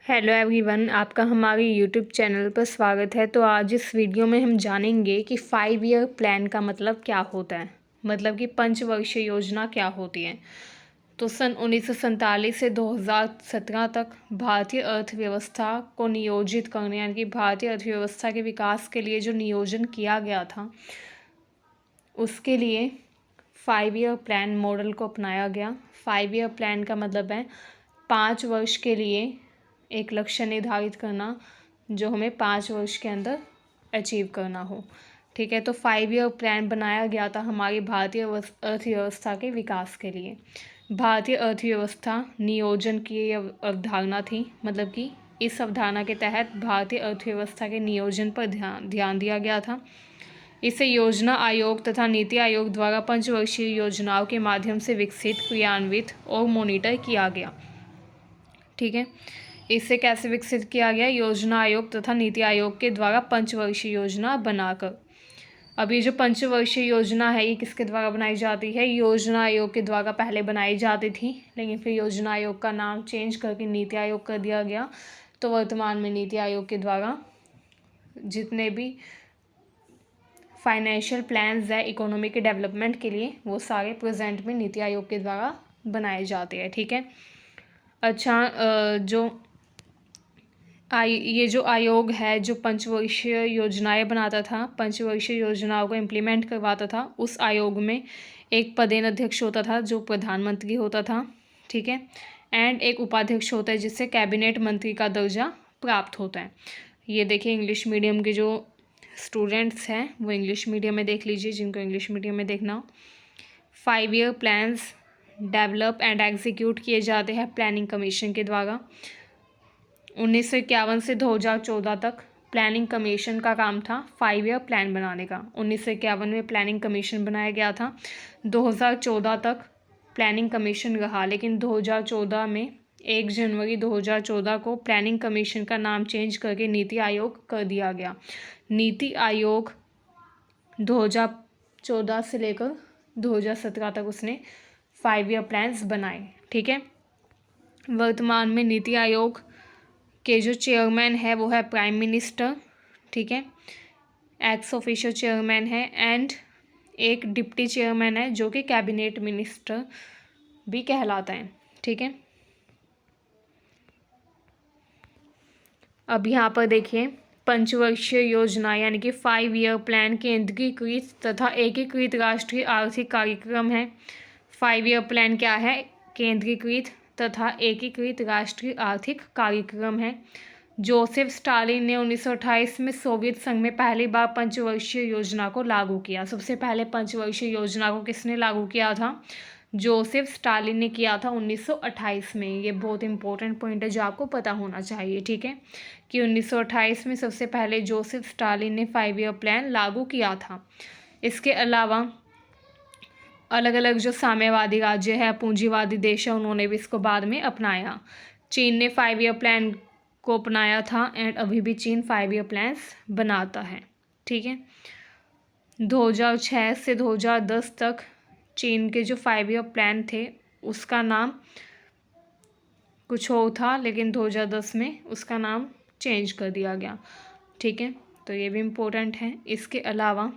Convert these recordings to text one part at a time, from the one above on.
Hello everyone, आपका हमारे YouTube channel पर स्वागत है। तो आज इस वीडियो में हम जानेंगे कि 5 ईयर प्लान का मतलब क्या होता है, मतलब कि पंचवर्षीय योजना क्या होती है। तो सन 1947 से 2017 तक भारतीय अर्थव्यवस्था को नियोजित करने यानी कि भारतीय अर्थव्यवस्था के विकास के लिए जो नियोजन किया गया था, उसके लिए 5 ईयर प्लान मॉडल को अपनाया गया। 5 ईयर प्लान का मतलब है 5 वर्ष के लिए एक लक्ष्य निर्धारित करना जो हमें 5 वर्ष के अंदर अचीव करना हो। ठीक है, तो 5 ईयर प्लान बनाया गया था हमारी भारतीय अर्थव्यवस्था के विकास के लिए। भारतीय अर्थव्यवस्था नियोजन की अवधारणा थी, मतलब कि इस अवधारणा के तहत भारतीय अर्थव्यवस्था के नियोजन पर ध्यान दिया गया था। इसे योजना आयोग तथा नीति आयोग द्वारा पंचवर्षीय योजनाओं के माध्यम से विकसित, क्रियान्वित और मॉनिटर किया गया। ठीक है, इसे कैसे विकसित किया गया? योजना आयोग तथा नीति आयोग के द्वारा पंचवर्षीय योजना बनाकर। अब ये जो पंचवर्षीय योजना है ये किसके द्वारा बनाई जाती है? योजना आयोग के द्वारा पहले बनाई जाती थी, लेकिन फिर योजना आयोग का नाम चेंज करके नीति आयोग कर दिया गया। तो वर्तमान में नीति आयोग के द्वारा जितने भी फाइनेंशियल प्लान्स है इकोनॉमी के डेवलपमेंट के लिए, वो सारे प्रेजेंट में नीति आयोग के द्वारा बनाए जाते हैं। ठीक है, अच्छा, ये जो आयोग है जो पंचवर्षीय योजनाएं बनाता था, पंचवर्षीय योजनाओं को इम्प्लीमेंट करवाता था, उस आयोग में एक पदेन अध्यक्ष होता था जो प्रधानमंत्री होता था। ठीक है, एंड एक उपाध्यक्ष होता है जिससे कैबिनेट मंत्री का दर्जा प्राप्त होता है। ये देखिए, इंग्लिश मीडियम के जो स्टूडेंट्स हैं वो इंग्लिश मीडियम में देख लीजिए, जिनको इंग्लिश मीडियम में देखना हो। 5 year plans develop and execute किए जाते हैं प्लानिंग कमीशन के द्वारा। 1951 से 2014 तक प्लानिंग कमीशन का काम था 5 ईयर प्लान बनाने का। 1951 में प्लानिंग कमीशन बनाया गया था। 2014 तक प्लानिंग कमीशन रहा, लेकिन 2014 में 1 जनवरी 2014 को प्लानिंग कमीशन का नाम चेंज करके नीति आयोग कर दिया गया। नीति आयोग 2014 से लेकर 2017 तक उसने 5 ईयर प्लान्स बनाए। ठीक है, वर्तमान में नीति आयोग के जो चेयरमैन है वो है प्राइम मिनिस्टर। ठीक है, एक्स ऑफिशियल चेयरमैन है, एंड एक डिप्टी चेयरमैन है जो कि कैबिनेट मिनिस्टर भी कहलाता है। ठीक है, अब यहाँ पर देखिए, पंचवर्षीय योजना यानी कि 5 ईयर प्लान केंद्रीकृत तथा एकीकृत राष्ट्रीय आर्थिक कार्यक्रम है। 5 ईयर प्लान क्या है? केंद्रीकृत तथा एकीकृत राष्ट्रीय आर्थिक कार्यक्रम है। जोसेफ स्टालिन ने 1928 में सोवियत संघ में पहली बार पंचवर्षीय योजना को लागू किया। सबसे पहले पंचवर्षीय योजना को किसने लागू किया था? जोसेफ स्टालिन ने किया था 1928 में। ये बहुत इंपॉर्टेंट पॉइंट है जो आपको पता होना चाहिए। ठीक है, कि 1928 में सबसे पहले जोसेफ स्टालिन ने 5 ईयर प्लान लागू किया था। इसके अलावा अलग अलग जो साम्यवादी राज्य है, पूंजीवादी देश है, उन्होंने भी इसको बाद में अपनाया। चीन ने 5 ईयर प्लान को अपनाया था, एंड अभी भी चीन 5 ईयर प्लान्स बनाता है। ठीक है, 2006 से 2010 तक चीन के जो 5 ईयर प्लान थे उसका नाम कुछ और था, लेकिन 2010 में उसका नाम चेंज कर दिया गया। ठीक है, तो ये भी इम्पोर्टेंट है। इसके अलावा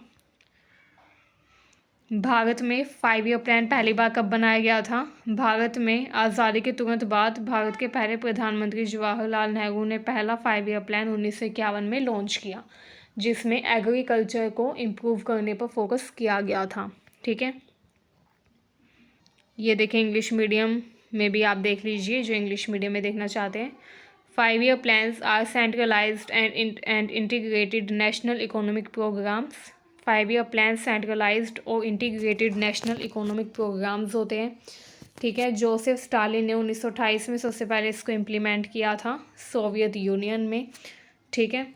भारत में 5 ईयर प्लान पहली बार कब बनाया गया था? भारत में आज़ादी के तुरंत बाद भारत के पहले प्रधानमंत्री जवाहरलाल नेहरू ने पहला 5 ईयर प्लान 1951 में लॉन्च किया, जिसमें एग्रीकल्चर को इम्प्रूव करने पर फोकस किया गया था। ठीक है, ये देखें, इंग्लिश मीडियम में भी आप देख लीजिए जो इंग्लिश मीडियम में देखना चाहते हैं। 5 year plans are centralised and integrated national economic programmes. 5 year plan centralised और इंटीग्रेटेड नेशनल इकोनॉमिक प्रोग्राम्स होते हैं। ठीक है, जोसेफ स्टालिन ने 1928 में सबसे पहले इसको इम्प्लीमेंट किया था सोवियत यूनियन में। ठीक है,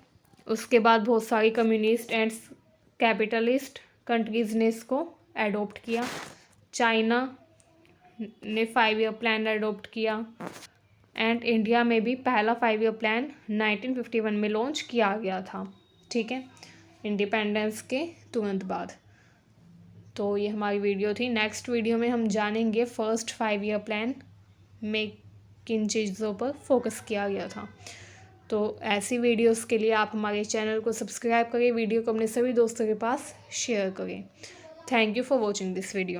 उसके बाद बहुत सारी कम्युनिस्ट एंड कैपिटलिस्ट कंट्रीज़ ने इसको एडोप्ट किया। चाइना ने 5 ईयर प्लान एडोप्ट किया, एंड इंडिया में भी पहला 5 ईयर प्लान 1951 में लॉन्च किया गया था। ठीक है, इंडिपेंडेंस के तुरंत बाद। तो ये हमारी वीडियो थी। नेक्स्ट वीडियो में हम जानेंगे फर्स्ट 5 ईयर प्लान में किन चीज़ों पर फोकस किया गया था। तो ऐसी वीडियोस के लिए आप हमारे चैनल को सब्सक्राइब करें, वीडियो को अपने सभी दोस्तों के पास शेयर करें। Thank you for watching this video.